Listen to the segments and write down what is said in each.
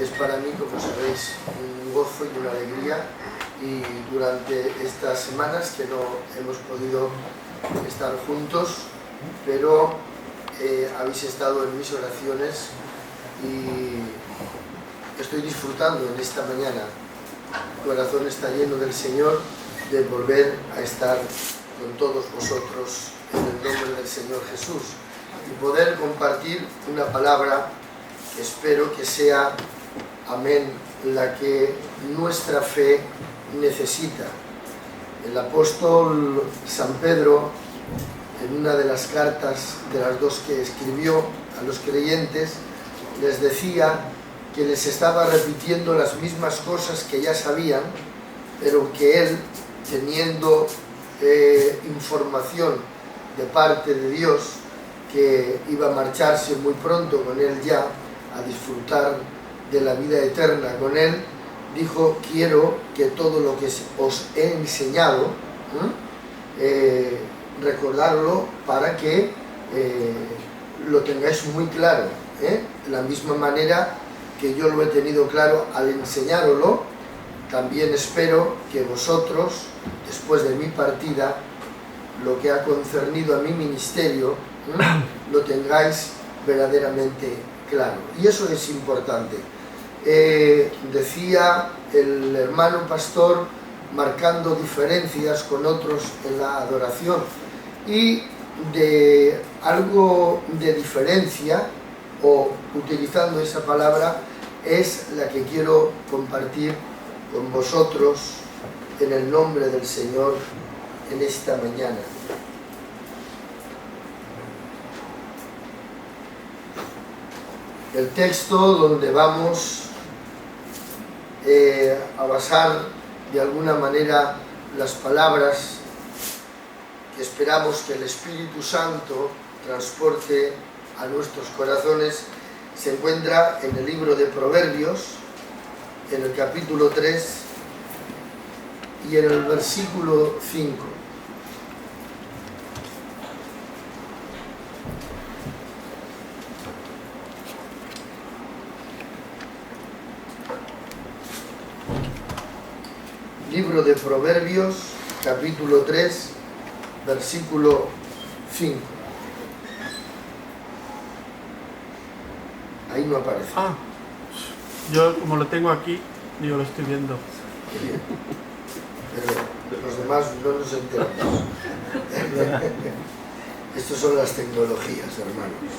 Es para mí, como sabéis, un gozo y una alegría, y durante estas semanas que no hemos podido estar juntos, pero habéis estado en mis oraciones y estoy disfrutando en esta mañana. Mi corazón está lleno del Señor, de volver a estar con todos vosotros en el nombre del Señor Jesús y poder compartir una palabra que espero que sea, amén, la que nuestra fe necesita. El apóstol San Pedro, en una de las cartas, de las dos que escribió a los creyentes, les decía que les estaba repitiendo las mismas cosas que ya sabían, pero que él, teniendo información de parte de Dios, que iba a marcharse muy pronto con él ya, a disfrutar de la vida eterna con él, dijo: quiero que todo lo que os he enseñado, recordarlo para que lo tengáis muy claro, de la misma manera que yo lo he tenido claro al enseñároslo. También espero que vosotros, después de mi partida, lo que ha concernido a mi ministerio, lo tengáis verdaderamente claro. Y eso es importante. Decía el hermano pastor, marcando diferencias con otros en la adoración, y de algo de diferencia, o utilizando esa palabra, es la que quiero compartir con vosotros en el nombre del Señor en esta mañana. El texto donde vamos a basar de alguna manera las palabras que esperamos que el Espíritu Santo transporte a nuestros corazones se encuentra en el libro de Proverbios, en el capítulo 3 y en el versículo 5. Libro de Proverbios, capítulo 3, versículo 5. Ahí no aparece. Yo como lo tengo aquí, yo lo estoy viendo. Pero los demás no nos enteramos. Estas son las tecnologías, hermanos.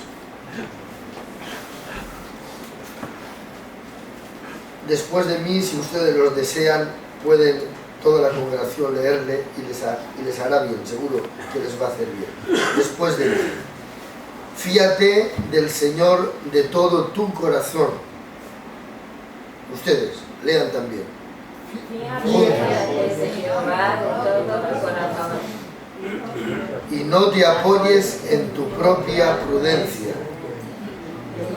Después de mí, si ustedes los desean, pueden toda la congregación leerle y les hará bien, seguro que les va a hacer bien. Después de mí: fíate del Señor de todo tu corazón. Ustedes, lean también. Fíate de Jehová de todo tu corazón. Y no te apoyes en tu propia prudencia.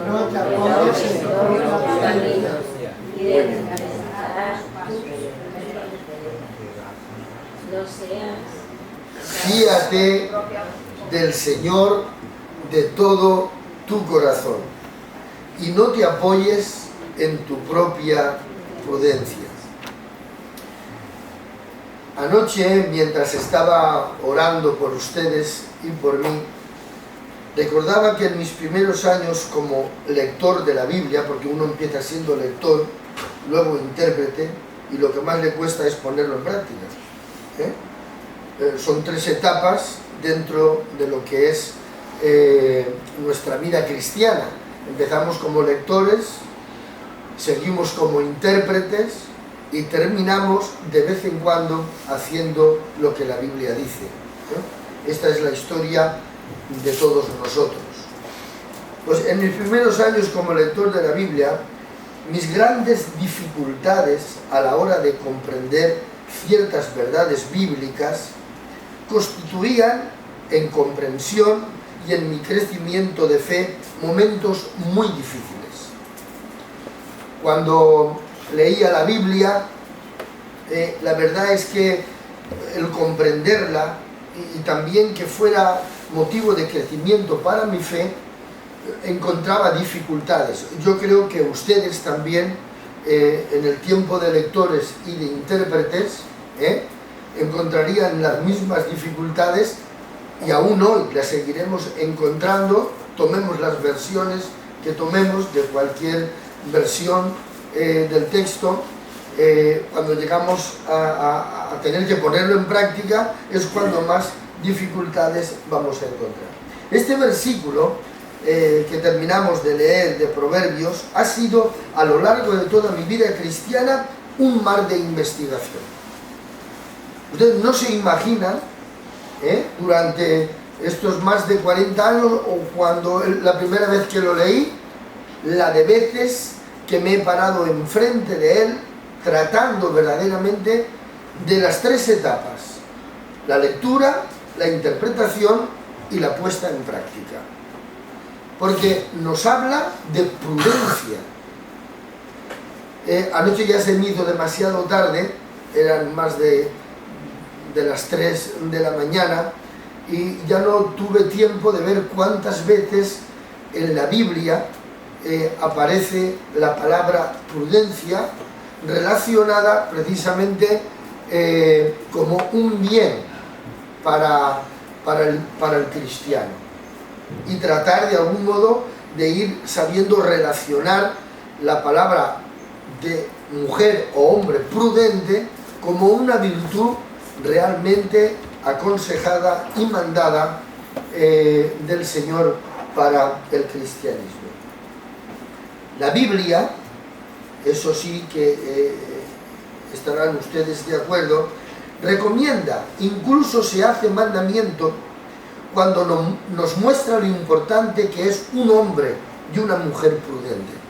No te apoyes en tus caminos. Y de no seas. Fíate del Señor de todo tu corazón y no te apoyes en tu propia prudencia. Anoche, mientras estaba orando por ustedes y por mí, recordaba que en mis primeros años como lector de la Biblia, porque uno empieza siendo lector, luego intérprete, y lo que más le cuesta es ponerlo en práctica. Son 3 etapas dentro de lo que es nuestra vida cristiana. Empezamos como lectores, seguimos como intérpretes y terminamos de vez en cuando haciendo lo que la Biblia dice. Esta es la historia de todos nosotros. Pues en mis primeros años como lector de la Biblia, mis grandes dificultades a la hora de comprender ciertas verdades bíblicas constituían en comprensión y en mi crecimiento de fe momentos muy difíciles. Cuando leía la Biblia, la verdad es que el comprenderla y también que fuera motivo de crecimiento para mi fe, encontraba dificultades. Yo creo que ustedes también, en el tiempo de lectores y de intérpretes, encontrarían las mismas dificultades, y aún hoy las seguiremos encontrando, tomemos las versiones que tomemos de cualquier versión del texto. Cuando llegamos a tener que ponerlo en práctica es cuando más dificultades vamos a encontrar. Este versículo que terminamos de leer de Proverbios ha sido a lo largo de toda mi vida cristiana un mar de investigación. Ustedes no se imaginan, durante estos más de 40 años, o cuando la primera vez que lo leí, la de veces que me he parado enfrente de él tratando verdaderamente de las tres etapas: la lectura, la interpretación y la puesta en práctica. Porque nos habla de prudencia. Anoche ya se me hizo demasiado tarde, eran más de las 3 de la mañana, y ya no tuve tiempo de ver cuántas veces en la Biblia aparece la palabra prudencia relacionada precisamente como un bien para el cristiano, y tratar de algún modo de ir sabiendo relacionar la palabra de mujer o hombre prudente como una virtud realmente aconsejada y mandada del Señor para el cristianismo. La Biblia, eso sí que estarán ustedes de acuerdo, recomienda, incluso se hace mandamiento cuando nos muestra lo importante que es un hombre y una mujer prudente.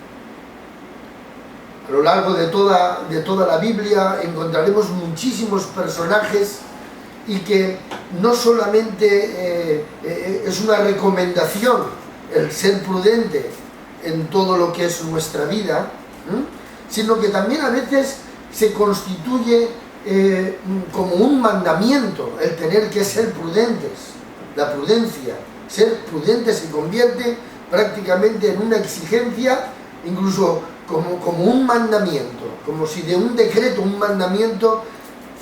A lo largo de toda la Biblia encontraremos muchísimos personajes, y que no solamente es una recomendación el ser prudente en todo lo que es nuestra vida, sino que también a veces se constituye como un mandamiento el tener que ser prudentes. La prudencia, ser prudente, se convierte prácticamente en una exigencia, incluso como un mandamiento, como si de un decreto, un mandamiento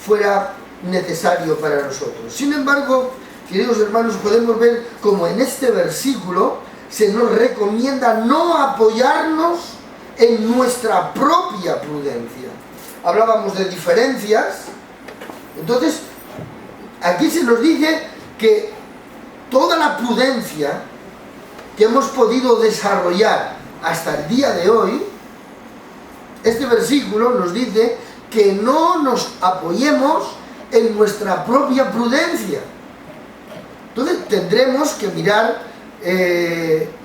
fuera necesario para nosotros. Sin embargo, queridos hermanos, podemos ver como en este versículo se nos recomienda no apoyarnos en nuestra propia prudencia. Hablábamos de diferencias, entonces aquí se nos dice que toda la prudencia que hemos podido desarrollar hasta el día de hoy, este versículo nos dice que no nos apoyemos en nuestra propia prudencia. Entonces tendremos que mirar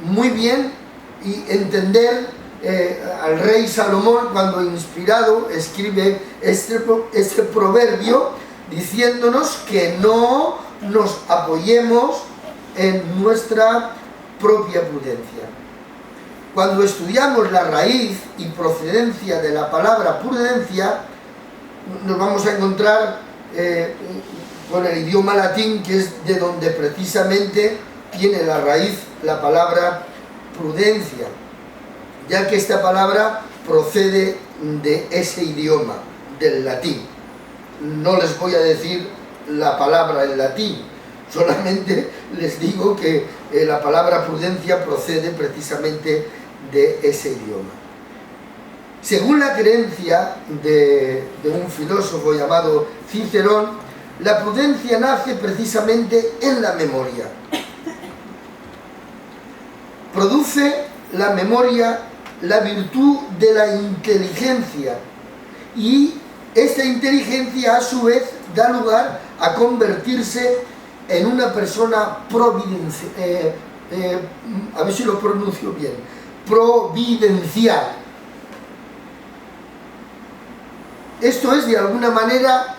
muy bien y entender al rey Salomón cuando, inspirado, escribe este proverbio diciéndonos que no nos apoyemos en nuestra propia prudencia. Cuando estudiamos la raíz y procedencia de la palabra prudencia, nos vamos a encontrar con el idioma latín, que es de donde precisamente tiene la raíz la palabra prudencia, ya que esta palabra procede de ese idioma, del latín. No les voy a decir la palabra en latín, solamente les digo que la palabra prudencia procede precisamente de ese idioma. Según la creencia de un filósofo llamado Cicerón, la prudencia nace precisamente en la memoria. Produce la memoria la virtud de la inteligencia, y esta inteligencia a su vez da lugar a convertirse en una persona providencial, a ver si lo pronuncio bien, providencial. Esto es de alguna manera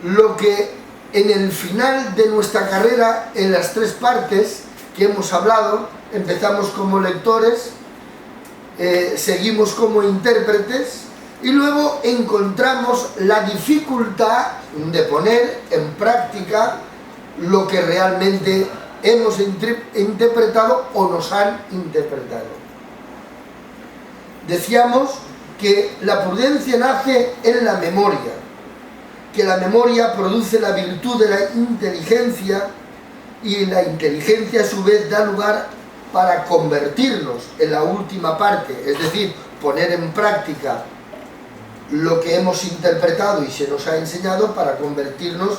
lo que en el final de nuestra carrera, en las tres partes que hemos hablado, empezamos como lectores, seguimos como intérpretes, y luego encontramos la dificultad de poner en práctica lo que realmente hemos interpretado o nos han interpretado. Decíamos que la prudencia nace en la memoria, que la memoria produce la virtud de la inteligencia y la inteligencia a su vez da lugar para convertirnos en la última parte, es decir, poner en práctica lo que hemos interpretado y se nos ha enseñado para convertirnos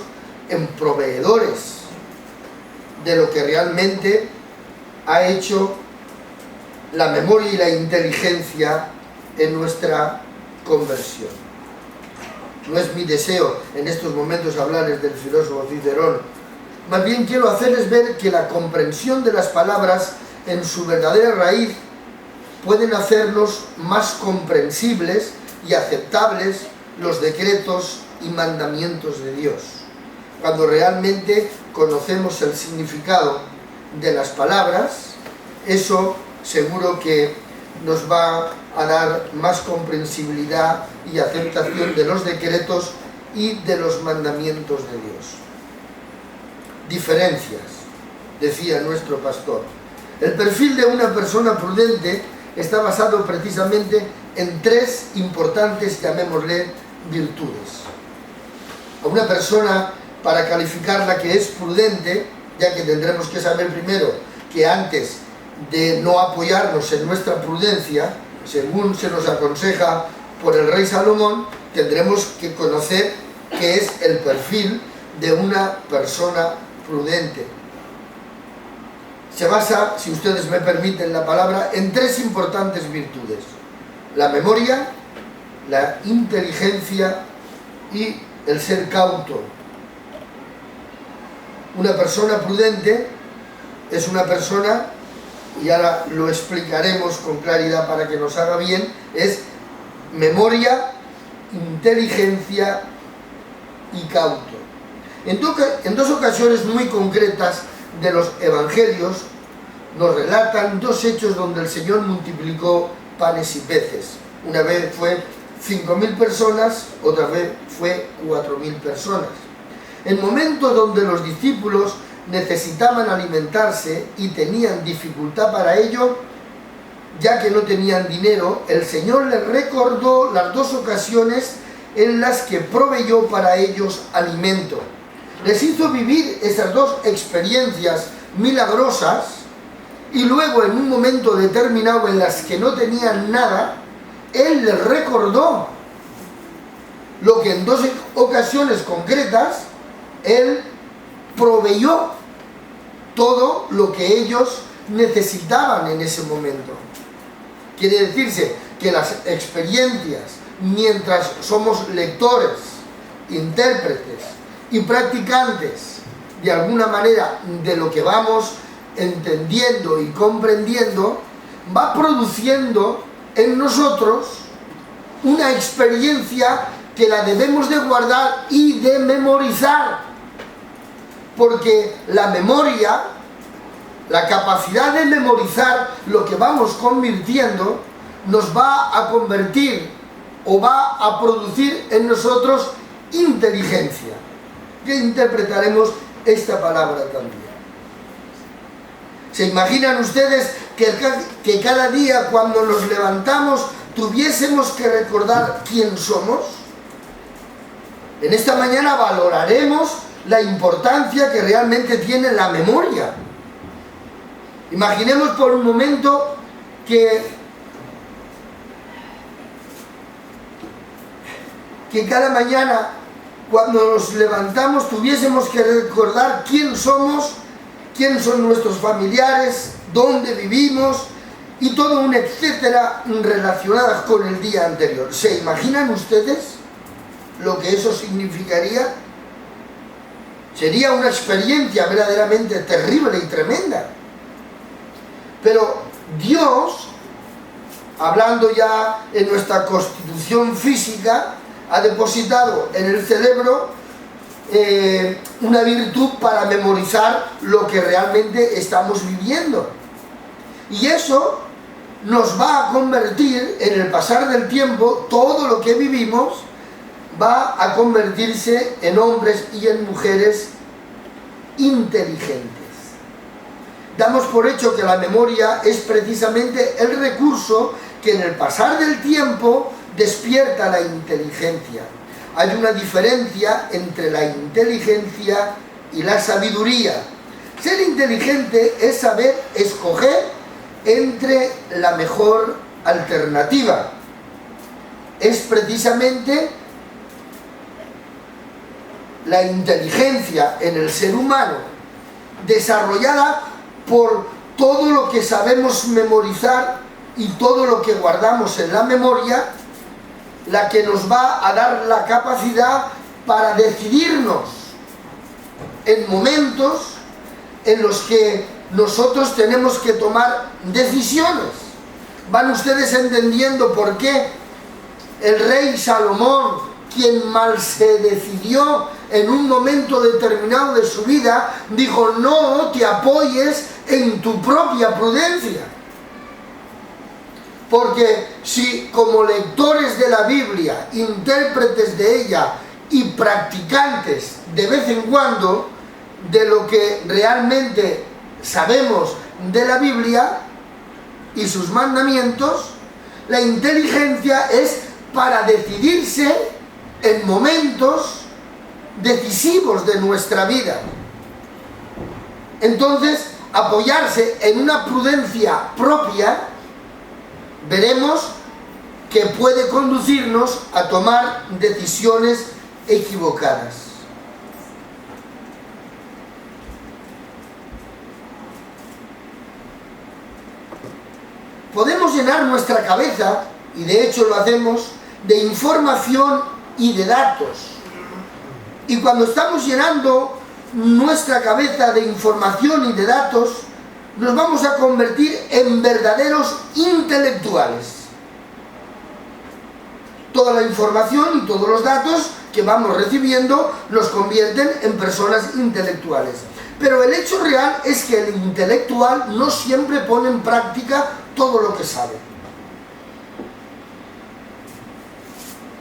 en proveedores de lo que realmente ha hecho la memoria y la inteligencia en nuestra conversión. No es mi deseo en estos momentos hablarles del filósofo Cicerón, más bien quiero hacerles ver que la comprensión de las palabras en su verdadera raíz pueden hacernos más comprensibles y aceptables los decretos y mandamientos de Dios. Cuando realmente conocemos el significado de las palabras, eso seguro que nos va a dar más comprensibilidad y aceptación de los decretos y de los mandamientos de Dios. Diferencias, decía nuestro pastor. El perfil de una persona prudente está basado precisamente en tres importantes, llamémosle, virtudes. A una persona, para calificarla que es prudente, ya que tendremos que saber primero que antes de no apoyarnos en nuestra prudencia, según se nos aconseja por el rey Salomón, tendremos que conocer qué es el perfil de una persona prudente. Se basa, si ustedes me permiten la palabra, en tres importantes virtudes: la memoria, la inteligencia y el ser cauto. Una persona prudente es una persona, y ahora lo explicaremos con claridad para que nos haga bien, es memoria, inteligencia y cauto. En dos ocasiones muy concretas de los evangelios nos relatan dos hechos donde el Señor multiplicó panes y peces. Una vez fue 5.000 personas, otra vez fue 4.000 personas. En momentos donde los discípulos necesitaban alimentarse y tenían dificultad para ello, ya que no tenían dinero, el Señor les recordó las dos ocasiones en las que proveyó para ellos alimento. Les hizo vivir esas dos experiencias milagrosas y luego en un momento determinado en las que no tenían nada, Él les recordó lo que en dos ocasiones concretas Él proveyó todo lo que ellos necesitaban en ese momento. Quiere decirse que las experiencias, mientras somos lectores, intérpretes y practicantes de alguna manera de lo que vamos entendiendo y comprendiendo, va produciendo en nosotros una experiencia que la debemos de guardar y de memorizar, porque la memoria, la capacidad de memorizar lo que vamos convirtiendo, nos va a convertir o va a producir en nosotros inteligencia, que interpretaremos esta palabra también. ¿Se imaginan ustedes que cada día cuando nos levantamos tuviésemos que recordar quién somos? En esta mañana valoraremos la importancia que realmente tiene la memoria. Imaginemos por un momento que cada mañana cuando nos levantamos tuviésemos que recordar quién somos, quién son nuestros familiares, dónde vivimos y todo un etcétera relacionadas con el día anterior. ¿Se imaginan ustedes lo que eso significaría? Sería una experiencia verdaderamente terrible y tremenda. Pero Dios, hablando ya en nuestra constitución física, ha depositado en el cerebro una virtud para memorizar lo que realmente estamos viviendo. Y eso nos va a convertir, en el pasar del tiempo, todo lo que vivimos va a convertirse en hombres y en mujeres inteligentes. damos por hecho que la memoria es precisamente el recurso que en el pasar del tiempo despierta la inteligencia. Hay una diferencia entre la inteligencia y la sabiduría. Ser inteligente es saber escoger entre la mejor alternativa. Es precisamente la inteligencia en el ser humano, desarrollada por todo lo que sabemos memorizar y todo lo que guardamos en la memoria, la que nos va a dar la capacidad para decidirnos en momentos en los que nosotros tenemos que tomar decisiones. Van ustedes entendiendo por qué el rey Salomón, quien mal se decidió en un momento determinado de su vida, dijo: no te apoyes en tu propia prudencia. Porque si como lectores de la Biblia, intérpretes de ella y practicantes de vez en cuando de lo que realmente sabemos de la Biblia y sus mandamientos, la inteligencia es para decidirse en momentos decisivos de nuestra vida. Entonces, apoyarse en una prudencia propia, veremos que puede conducirnos a tomar decisiones equivocadas. Podemos llenar nuestra cabeza, y de hecho lo hacemos, de información y de datos. Y cuando estamos llenando nuestra cabeza de información y de datos, nos vamos a convertir en verdaderos intelectuales. Toda la información y todos los datos que vamos recibiendo nos convierten en personas intelectuales. Pero el hecho real es que el intelectual no siempre pone en práctica todo lo que sabe.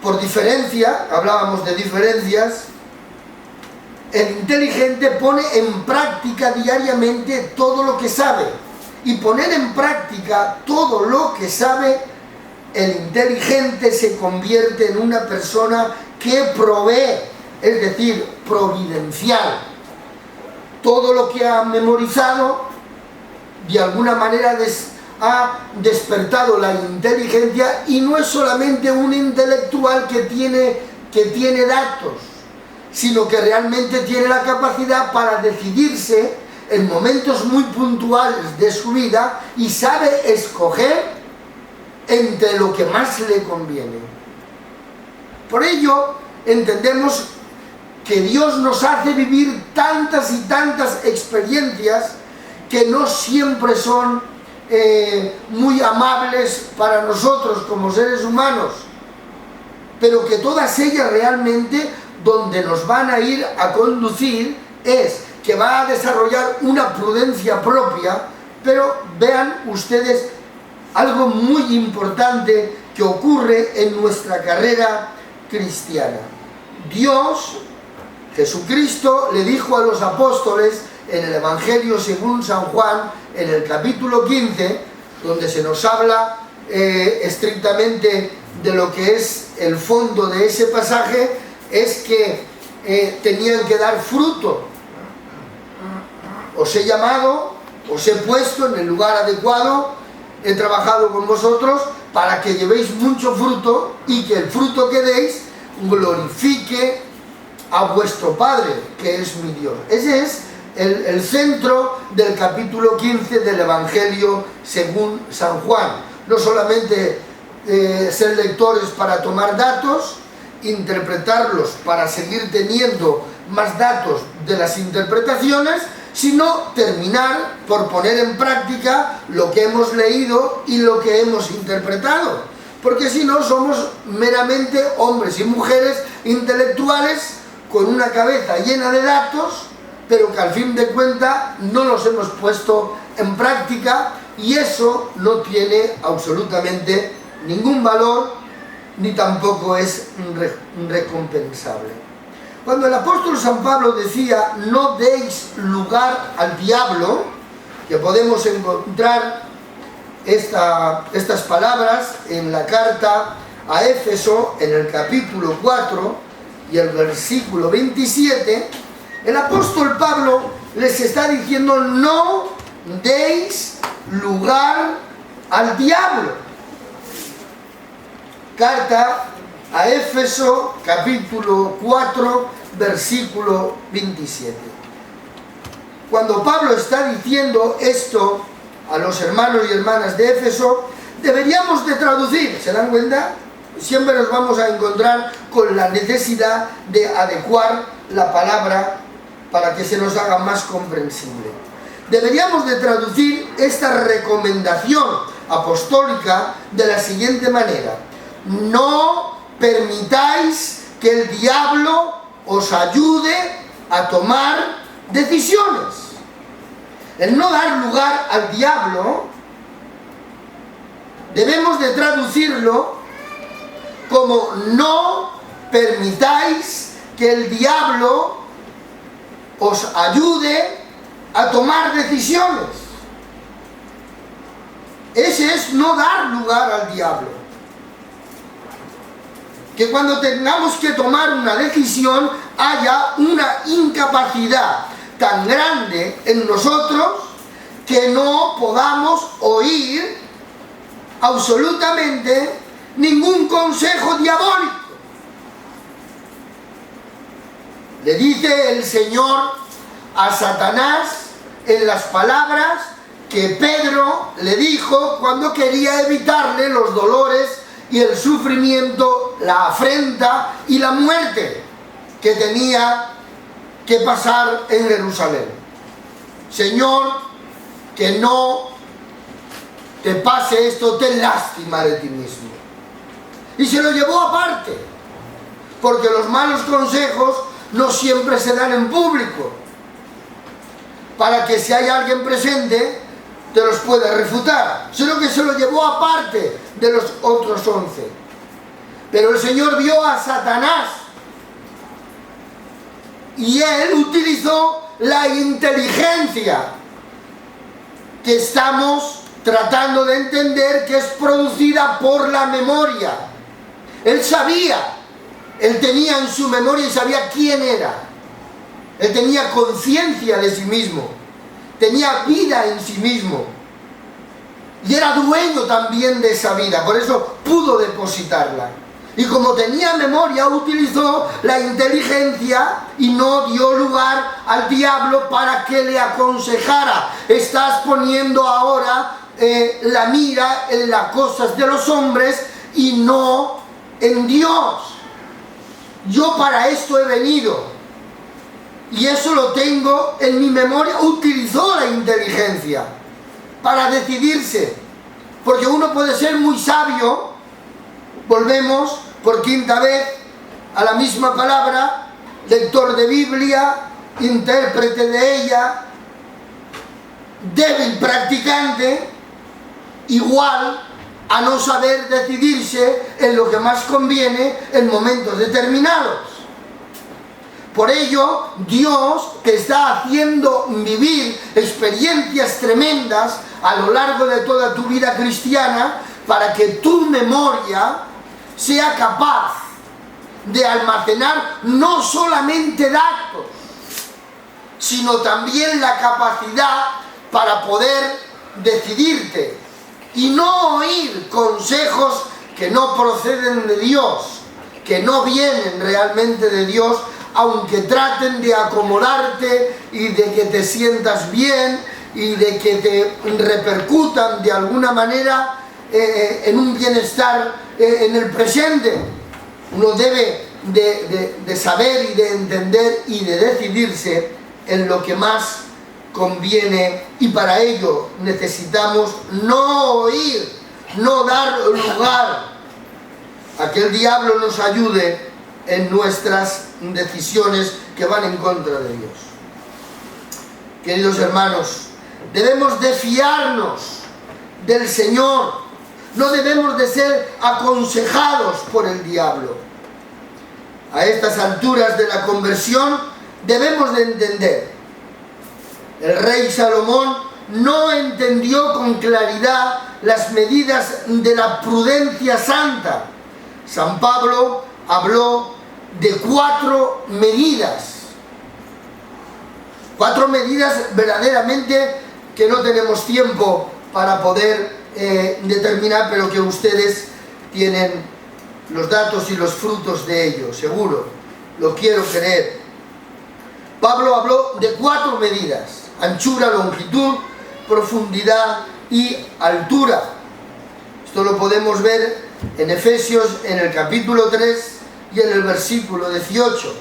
Por diferencia, hablábamos de diferencias, el inteligente pone en práctica diariamente todo lo que sabe. Y poner en práctica todo lo que sabe, el inteligente se convierte en una persona que provee, es decir, providencial. Todo lo que ha memorizado, de alguna manera ha despertado la inteligencia, y no es solamente un intelectual que tiene datos, sino que realmente tiene la capacidad para decidirse en momentos muy puntuales de su vida y sabe escoger entre lo que más le conviene. Por ello, entendemos que Dios nos hace vivir tantas y tantas experiencias que no siempre son muy amables para nosotros como seres humanos, pero que todas ellas realmente donde nos van a ir a conducir es que va a desarrollar una prudencia propia. Pero vean ustedes algo muy importante que ocurre en nuestra carrera cristiana. Dios, Jesucristo, le dijo a los apóstoles en el Evangelio según San Juan, en el capítulo 15, donde se nos habla estrictamente de lo que es el fondo de ese pasaje, es que tenían que dar fruto. Os he llamado, os he puesto en el lugar adecuado, he trabajado con vosotros para que llevéis mucho fruto y que el fruto que deis glorifique a vuestro Padre, que es mi Dios. Ese es el centro del capítulo 15 del Evangelio según San Juan. No solamente ser lectores para tomar datos, interpretarlos para seguir teniendo más datos de las interpretaciones, sino terminar por poner en práctica lo que hemos leído y lo que hemos interpretado. Porque si no, somos meramente hombres y mujeres intelectuales con una cabeza llena de datos, pero que al fin de cuentas no los hemos puesto en práctica, y eso no tiene absolutamente ningún valor ni tampoco es recompensable. Cuando el apóstol San Pablo decía no deis lugar al diablo, que podemos encontrar estas palabras en la carta a Éfeso, en el capítulo 4 y el versículo 27, el apóstol Pablo les está diciendo: no deis lugar al diablo. Carta a Éfeso, capítulo 4, versículo 27. Cuando Pablo está diciendo esto a los hermanos y hermanas de Éfeso, deberíamos de traducir, ¿se dan cuenta? Siempre nos vamos a encontrar con la necesidad de adecuar la palabra para que se nos haga más comprensible. Deberíamos de traducir esta recomendación apostólica de la siguiente manera: no permitáis que el diablo os ayude a tomar decisiones. El no dar lugar al diablo debemos de traducirlo como: no permitáis que el diablo os ayude a tomar decisiones. Ese es no dar lugar al diablo. Que cuando tengamos que tomar una decisión haya una incapacidad tan grande en nosotros que no podamos oír absolutamente ningún consejo diabólico. Le dice el Señor a Satanás en las palabras que Pedro le dijo cuando quería evitarle los dolores y el sufrimiento, la afrenta y la muerte que tenía que pasar en Jerusalén. Señor, que no te pase esto, ten lástima de ti mismo. Y se lo llevó aparte, porque los malos consejos no siempre se dan en público, para que si hay alguien presente te los pueda refutar, sino que se lo llevó aparte de los otros 11. Pero el Señor vio a Satanás y él utilizó la inteligencia que estamos tratando de entender, que es producida por la memoria. Él sabía, él tenía en su memoria y sabía quién era. Él tenía conciencia de sí mismo, tenía vida en sí mismo y era dueño también de esa vida, por eso pudo depositarla. Y como tenía memoria, utilizó la inteligencia y no dio lugar al diablo para que le aconsejara: estás poniendo ahora la mira en las cosas de los hombres y no en Dios. Yo para esto he venido y eso lo tengo en mi memoria. Utilizó la inteligencia para decidirse, porque uno puede ser muy sabio. Volvemos por quinta vez a la misma palabra: lector de Biblia, intérprete de ella, débil practicante, igual a no saber decidirse en lo que más conviene en momentos determinados. Por ello, Dios te está haciendo vivir experiencias tremendas a lo largo de toda tu vida cristiana, para que tu memoria sea capaz de almacenar no solamente datos, sino también la capacidad para poder decidirte y no oír consejos que no proceden de Dios, que no vienen realmente de Dios, aunque traten de acomodarte y de que te sientas bien y de que te repercutan de alguna manera en un bienestar en el presente. Uno debe de saber y de entender y de decidirse en lo que más conviene, y para ello necesitamos no oír, no dar lugar a que el diablo nos ayude en nuestras decisiones que van en contra de Dios. Queridos hermanos, debemos de fiarnos del Señor, no debemos de ser aconsejados por el diablo. A estas alturas de la conversión debemos de entender: el rey Salomón no entendió con claridad las medidas de la prudencia santa. San Pablo habló de 4 medidas. 4 medidas verdaderamente que no tenemos tiempo para poder determinar, pero que ustedes tienen los datos y los frutos de ello, seguro, lo quiero creer. Pablo habló de 4 medidas: anchura, longitud, profundidad y altura. Esto lo podemos ver en Efesios, en el capítulo 3 y en el versículo 18.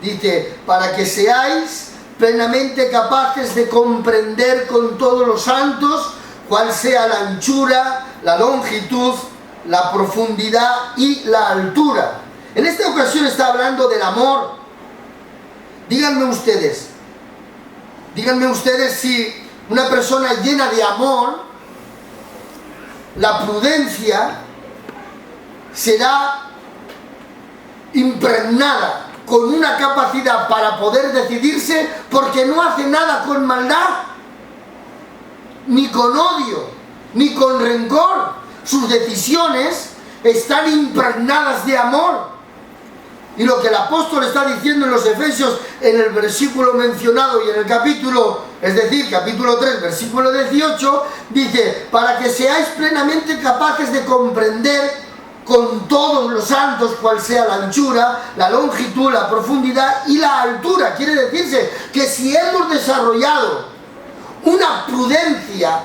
Dice: para que seáis plenamente capaces de comprender con todos los santos cuál sea la anchura, la longitud, la profundidad y la altura. En esta ocasión está hablando del amor. Díganme ustedes si una persona llena de amor, la prudencia será impregnada con una capacidad para poder decidirse, porque no hace nada con maldad, ni con odio, ni con rencor. Sus decisiones están impregnadas de amor. Y lo que el apóstol está diciendo en los Efesios, en el versículo mencionado y en el capítulo, es decir, capítulo 3, versículo 18, dice: para que seáis plenamente capaces de comprender con todos los santos cuál sea la anchura, la longitud, la profundidad y la altura. Quiere decirse que si hemos desarrollado una prudencia,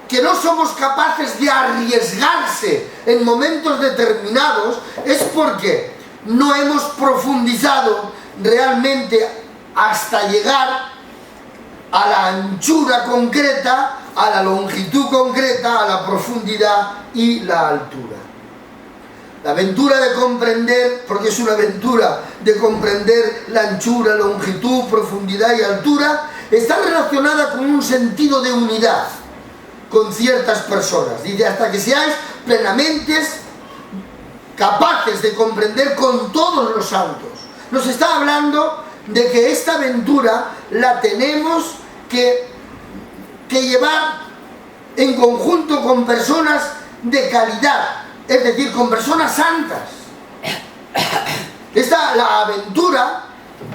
que no somos capaces de arriesgarse en momentos determinados, es porque no hemos profundizado realmente hasta llegar a la anchura concreta, a la longitud concreta, a la profundidad y la altura. La aventura de comprender, porque es una aventura de comprender la anchura, longitud, profundidad y altura, está relacionada con un sentido de unidad con ciertas personas. Dice: hasta que seáis plenamente capaces de comprender con todos los santos. Nos está hablando de que esta aventura la tenemos que llevar en conjunto con personas de calidad, es decir, con personas santas. La aventura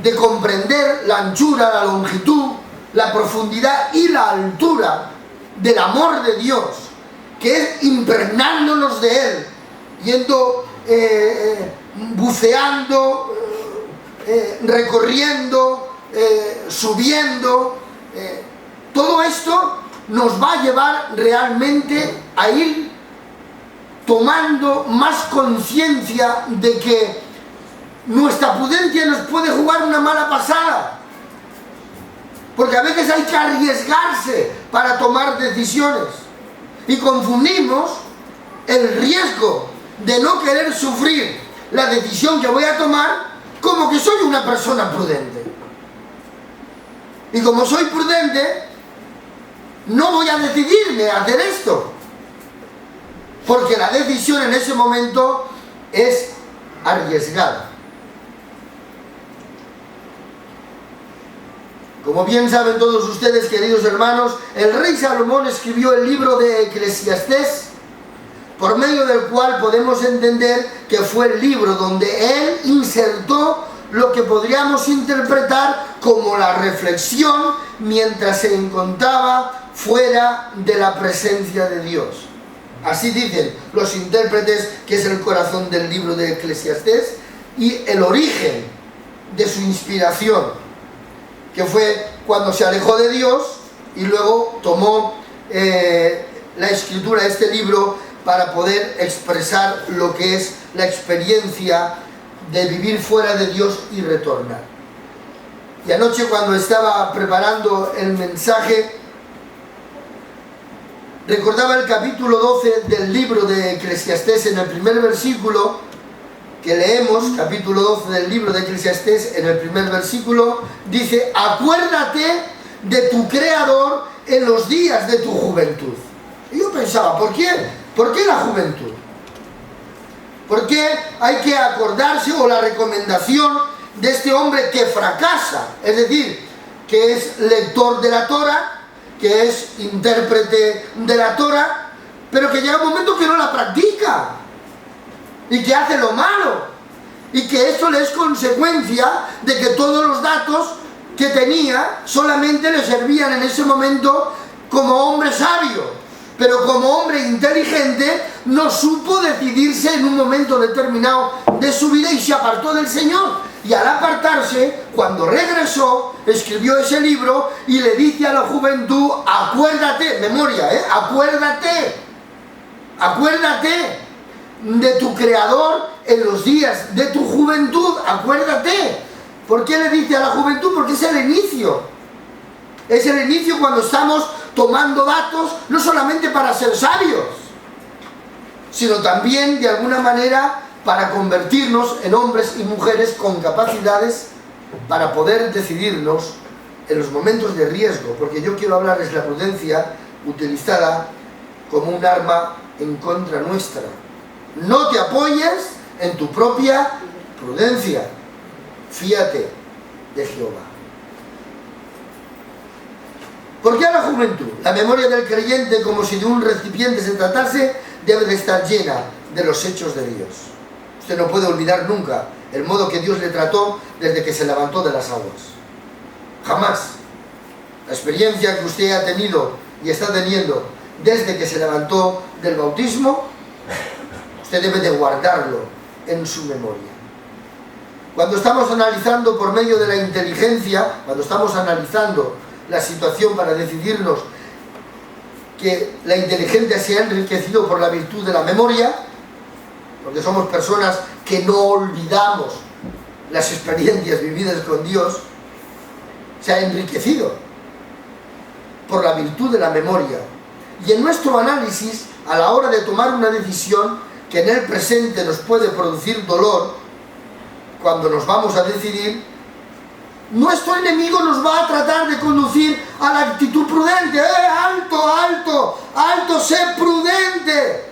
de comprender la anchura, la longitud, la profundidad y la altura del amor de Dios, que es impregnándonos de Él, yendo, buceando, recorriendo, subiendo. Todo esto nos va a llevar realmente a ir tomando más conciencia de que nuestra prudencia nos puede jugar una mala pasada, porque a veces hay que arriesgarse para tomar decisiones y confundimos el riesgo de no querer sufrir la decisión que voy a tomar como que soy una persona prudente, y como soy prudente no voy a decidirme a hacer esto, porque la decisión en ese momento es arriesgada. Como bien saben todos ustedes, queridos hermanos, el rey Salomón escribió el libro de Eclesiastés, por medio del cual podemos entender que fue el libro donde él insertó lo que podríamos interpretar como la reflexión mientras se encontraba fuera de la presencia de Dios. Así dicen los intérpretes que es el corazón del libro de Eclesiastés y el origen de su inspiración, que fue cuando se alejó de Dios y luego tomó la escritura de este libro para poder expresar lo que es la experiencia de vivir fuera de Dios y retornar. Y anoche, cuando estaba preparando el mensaje, recordaba el capítulo 12 del libro de Eclesiastés. En el primer versículo que leemos, capítulo 12 del libro de Eclesiastés, en el primer versículo dice: acuérdate de tu Creador en los días de tu juventud. Y yo pensaba, ¿por qué la juventud? ¿Por qué hay que acordarse, o la recomendación de este hombre que fracasa? Es decir, que es lector de la Torah, que es intérprete de la Torah, pero que llega un momento que no la practica y que hace lo malo, y que eso le es consecuencia de que todos los datos que tenía solamente le servían en ese momento como hombre sabio, pero como hombre inteligente no supo decidirse en un momento determinado de su vida y se apartó del Señor. Y al apartarse, cuando regresó, escribió ese libro y le dice a la juventud: acuérdate, memoria, acuérdate de tu Creador en los días de tu juventud, acuérdate. ¿Por qué le dice a la juventud? Porque es el inicio. Es el inicio cuando estamos tomando datos, no solamente para ser sabios, sino también de alguna manera para convertirnos en hombres y mujeres con capacidades para poder decidirnos en los momentos de riesgo, porque yo quiero hablarles de la prudencia utilizada como un arma en contra nuestra. No te apoyes en tu propia prudencia, fíate de Jehová. ¿Por qué a la juventud? La memoria del creyente, como si de un recipiente se tratase, debe de estar llena de los hechos de Dios. Usted no puede olvidar nunca el modo que Dios le trató desde que se levantó de las aguas. Jamás. La experiencia que usted ha tenido y está teniendo desde que se levantó del bautismo, usted debe de guardarlo en su memoria. Cuando estamos analizando por medio de la inteligencia, cuando estamos analizando la situación para decidirnos que la inteligencia se ha enriquecido por la virtud de la memoria, porque somos personas que no olvidamos las experiencias vividas con Dios, se ha enriquecido por la virtud de la memoria. Y en nuestro análisis, a la hora de tomar una decisión que en el presente nos puede producir dolor, cuando nos vamos a decidir, nuestro enemigo nos va a tratar de conducir a la actitud prudente. ¡Alto, sé prudente!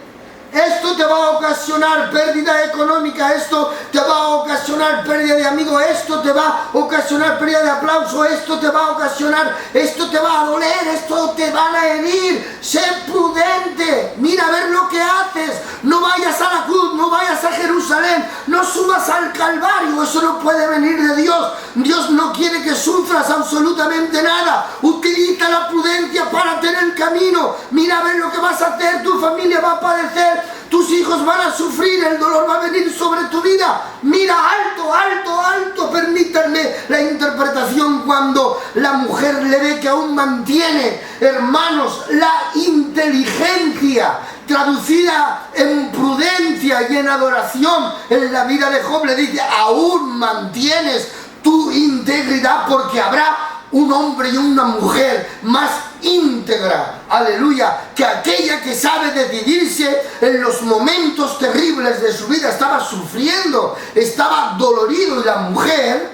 Esto te va a ocasionar pérdida económica, esto te va a ocasionar pérdida de amigos, esto te va a ocasionar pérdida de aplauso, esto te va a ocasionar, esto te va a doler, esto te van a herir. Sé prudente, mira a ver lo que haces, no vayas a la cruz, no vayas a Jerusalén, no subas al Calvario, eso no puede venir de Dios. Dios no quiere que sufras absolutamente nada. Utiliza la prudencia para tener el camino, mira a ver lo que vas a hacer, tu familia va a padecer, tus hijos van a sufrir, el dolor va a venir sobre tu vida. Mira, alto, permítanme la interpretación cuando la mujer le ve que aún mantiene, hermanos, la inteligencia, traducida en prudencia y en adoración. En la vida de Job le dice: aún mantienes tu integridad, porque habrá un hombre y una mujer más íntegra, aleluya, que aquella que sabe decidirse en los momentos terribles de su vida. Estaba sufriendo, estaba dolorido, y la mujer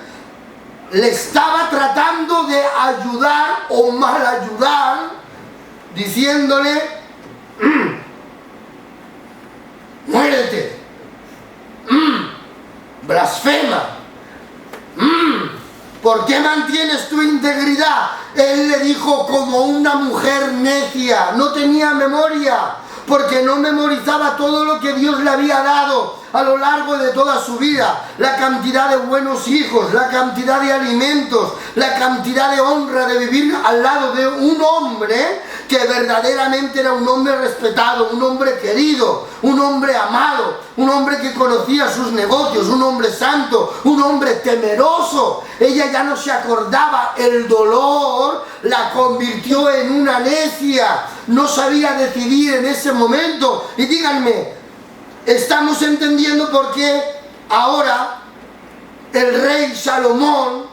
le estaba tratando de ayudar o mal ayudar, diciéndole: muérete, blasfema, ¿por qué mantienes tu integridad? Él le dijo: como una mujer necia, no tenía memoria, porque no memorizaba todo lo que Dios le había dado a lo largo de toda su vida, la cantidad de buenos hijos, la cantidad de alimentos, la cantidad de honra de vivir al lado de un hombre que verdaderamente era un hombre respetado, un hombre querido, un hombre amado, un hombre que conocía sus negocios, un hombre santo, un hombre temeroso. Ella ya no se acordaba, el dolor la convirtió en una necia, no sabía decidir en ese momento. Y díganme, estamos entendiendo por qué ahora el rey Salomón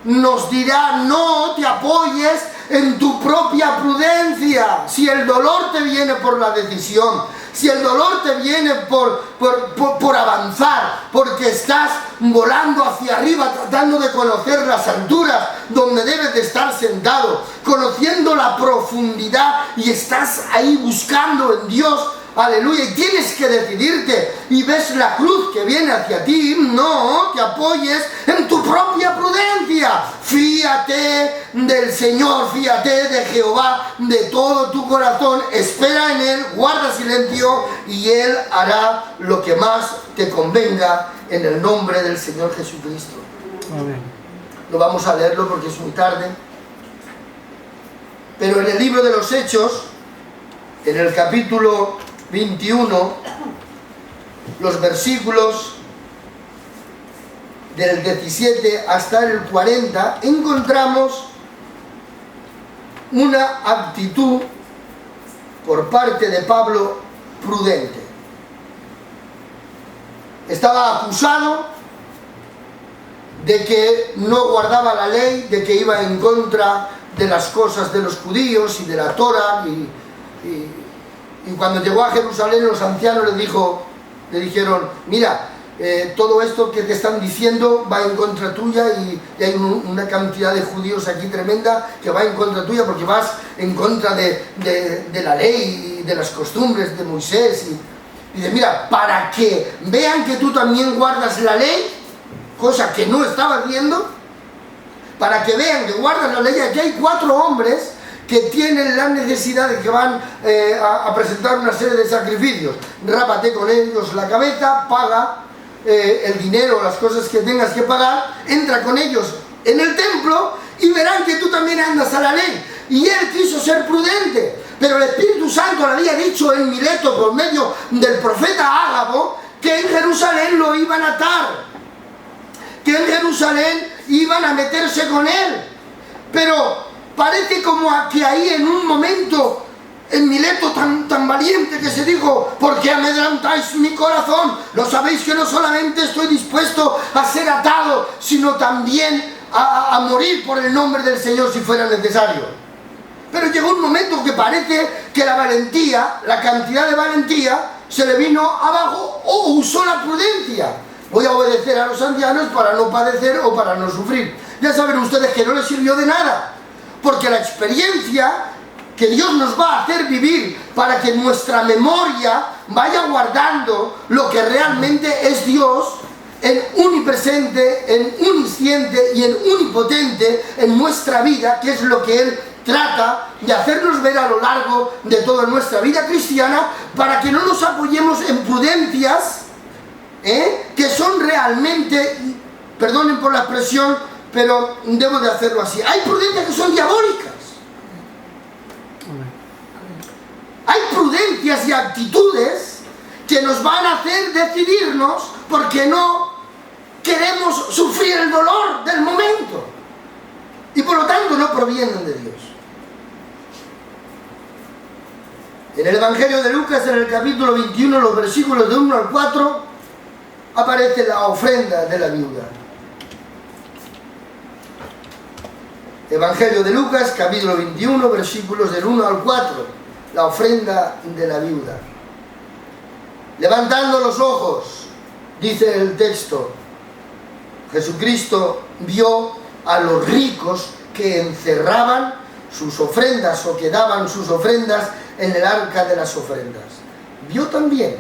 nos dirá: no te apoyes en tu propia prudencia. Si el dolor te viene por la decisión, si el dolor te viene por avanzar, porque estás volando hacia arriba tratando de conocer las alturas donde debes de estar sentado, conociendo la profundidad, y estás ahí buscando en Dios, aleluya, y tienes que decidirte y ves la cruz que viene hacia ti, no te apoyes en tu propia prudencia. Fíate del Señor, fíate de Jehová de todo tu corazón, espera en Él, guarda silencio y Él hará lo que más te convenga en el nombre del Señor Jesucristo. Amén. No vamos a leerlo porque es muy tarde, pero en el libro de los Hechos, en el capítulo 21, los versículos del 17 hasta el 40, encontramos una actitud por parte de Pablo prudente. Estaba acusado de que no guardaba la ley, de que iba en contra de las cosas de los judíos y de la Torá, y cuando llegó a Jerusalén los ancianos le dijeron, mira, todo esto que te están diciendo va en contra tuya y hay una cantidad de judíos aquí tremenda que va en contra tuya porque vas en contra de la ley y de las costumbres de Moisés. Y dice, mira, para que vean que tú también guardas la ley, cosa que no estaba haciendo, para que vean que guardas la ley, aquí hay 4 hombres que tienen la necesidad de que van a presentar una serie de sacrificios. Rápate con ellos la cabeza, paga el dinero, las cosas que tengas que pagar, entra con ellos en el templo y verán que tú también andas a la ley. Y él quiso ser prudente, pero el Espíritu Santo le había dicho en Mileto por medio del profeta Ágabo que en Jerusalén lo iban a atar, que en Jerusalén iban a meterse con él. Pero parece como que ahí en un momento en Mileto tan valiente que se dijo, ¿por qué amedrantáis mi corazón? ¿No sabéis que no solamente estoy dispuesto a ser atado, sino también a morir por el nombre del Señor si fuera necesario? Pero llegó un momento que parece que la valentía, la cantidad de valentía, se le vino abajo o usó la prudencia. Voy a obedecer a los ancianos para no padecer o para no sufrir. Ya saben ustedes que no les sirvió de nada, porque la experiencia que Dios nos va a hacer vivir para que nuestra memoria vaya guardando lo que realmente es Dios en unipresente, en unisciente y en unipotente en nuestra vida, que es lo que Él trata de hacernos ver a lo largo de toda nuestra vida cristiana, para que no nos apoyemos en prudencias que son realmente, perdonen por la expresión, pero debo de hacerlo así, hay prudencias que son diabólicas. Hay prudencias y actitudes que nos van a hacer decidirnos porque no queremos sufrir el dolor del momento y por lo tanto no provienen de Dios. En el Evangelio de Lucas, en el capítulo 21, los versículos de 1 al 4, aparece la ofrenda de la viuda. Evangelio de Lucas, capítulo 21, versículos del 1 al 4. La ofrenda de la viuda. Levantando los ojos, dice el texto, Jesucristo vio a los ricos que encerraban sus ofrendas o que daban sus ofrendas en el arca de las ofrendas. Vio también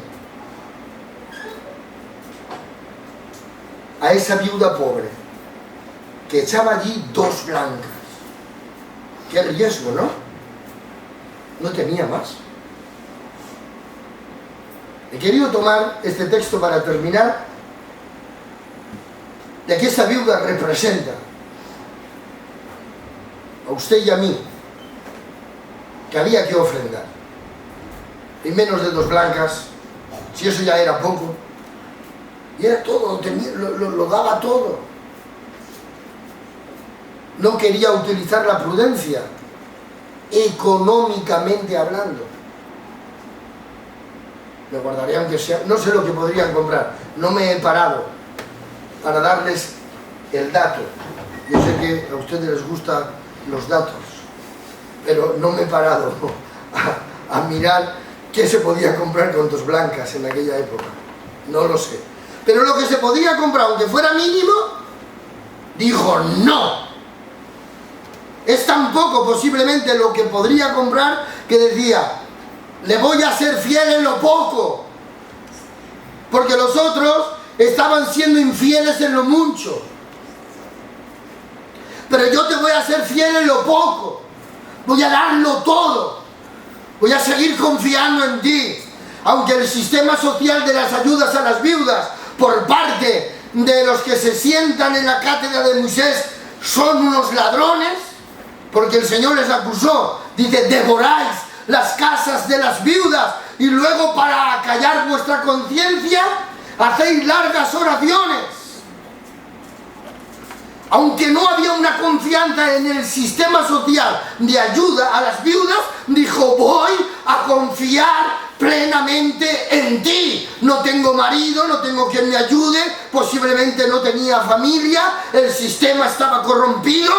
a esa viuda pobre que echaba allí 2 blancas. Qué riesgo, ¿no? No tenía más. He querido tomar este texto para terminar, de que esta viuda representa a usted y a mí, que había que ofrendar. Y menos de 2 blancas, si eso ya era poco. Y era todo, lo daba todo. No quería utilizar la prudencia, económicamente hablando. Me guardaré aunque sea, no sé lo que podrían comprar, no me he parado para darles el dato. Yo sé que a ustedes les gustan los datos, pero no me he parado a mirar qué se podía comprar con 2 blancas en aquella época, no lo sé. Pero lo que se podía comprar, aunque fuera mínimo, dijo no. Es tan poco posiblemente lo que podría comprar que decía, le voy a ser fiel en lo poco, porque los otros estaban siendo infieles en lo mucho. Pero yo te voy a ser fiel en lo poco, voy a darlo todo, voy a seguir confiando en ti. Aunque el sistema social de las ayudas a las viudas por parte de los que se sientan en la cátedra de Moisés son unos ladrones, porque el Señor les acusó, dice, devoráis las casas de las viudas y luego para acallar vuestra conciencia hacéis largas oraciones. Aunque no había una confianza en el sistema social de ayuda a las viudas, dijo, voy a confiar plenamente en ti. No tengo marido, no tengo quien me ayude, posiblemente no tenía familia, el sistema estaba corrompido,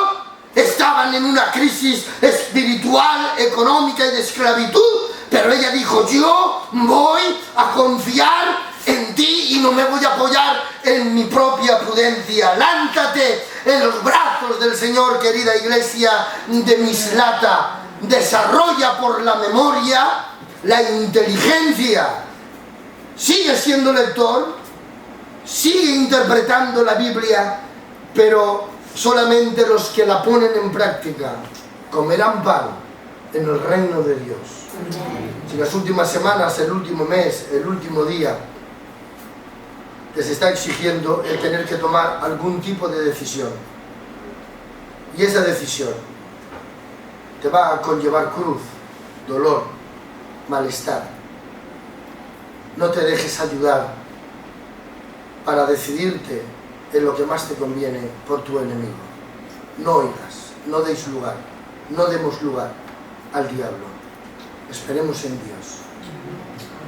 estaban en una crisis espiritual, económica y de esclavitud, pero ella dijo, yo voy a confiar en ti y no me voy a apoyar en mi propia prudencia. Lánzate en los brazos del Señor, querida iglesia de Mislata. Desarrolla por la memoria la inteligencia. Sigue siendo lector, sigue interpretando la Biblia, pero solamente los que la ponen en práctica comerán pan en el reino de Dios. Si las últimas semanas, el último mes, el último día les está exigiendo el tener que tomar algún tipo de decisión, y esa decisión te va a conllevar cruz, dolor, malestar, no te dejes ayudar para decidirte en lo que más te conviene por tu enemigo. No oigas, no deis lugar, no demos lugar al diablo. Esperemos en Dios,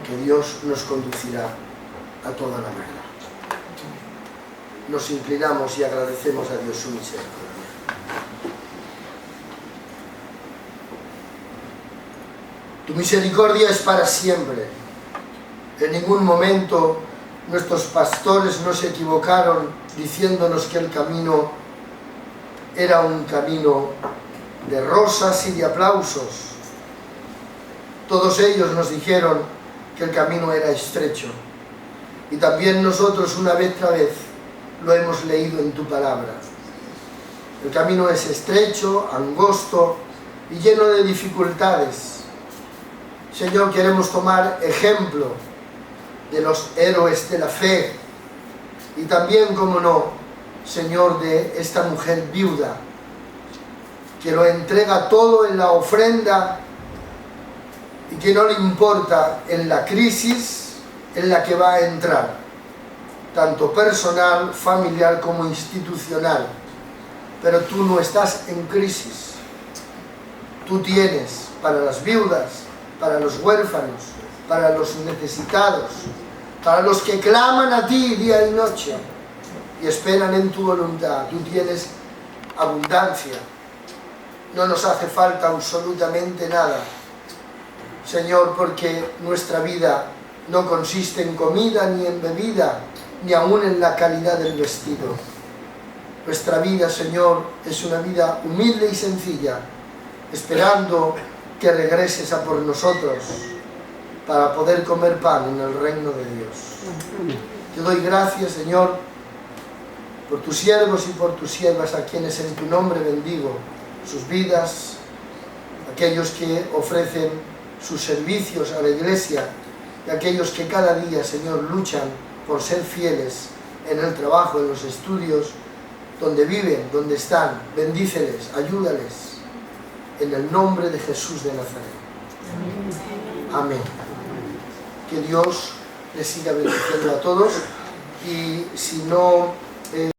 que Dios nos conducirá a toda la verdad. Nos inclinamos y agradecemos a Dios su misericordia. Tu misericordia es para siempre. En ningún momento nuestros pastores no se equivocaron diciéndonos que el camino era un camino de rosas y de aplausos. Todos ellos nos dijeron que el camino era estrecho. Y también nosotros una vez lo hemos leído en tu palabra. El camino es estrecho, angosto y lleno de dificultades. Señor, queremos tomar ejemplo de los héroes de la fe y también, como no, Señor, de esta mujer viuda que lo entrega todo en la ofrenda y que no le importa en la crisis en la que va a entrar, tanto personal, familiar como institucional. Pero tú no estás en crisis. Tú tienes para las viudas, para los huérfanos, para los necesitados, para los que claman a ti día y noche y esperan en tu voluntad. Tú tienes abundancia. No nos hace falta absolutamente nada, Señor, porque nuestra vida no consiste en comida ni en bebida, ni aún en la calidad del vestido. Nuestra vida, Señor, es una vida humilde y sencilla, esperando que regreses a por nosotros para poder comer pan en el reino de Dios. Te doy gracias, Señor, por tus siervos y por tus siervas, a quienes en tu nombre bendigo sus vidas, aquellos que ofrecen sus servicios a la iglesia y aquellos que cada día, Señor, luchan por ser fieles en el trabajo, en los estudios, donde viven, donde están. Bendíceles, ayúdales, en el nombre de Jesús de Nazaret. Amén. Que Dios les siga bendiciendo a todos, y si no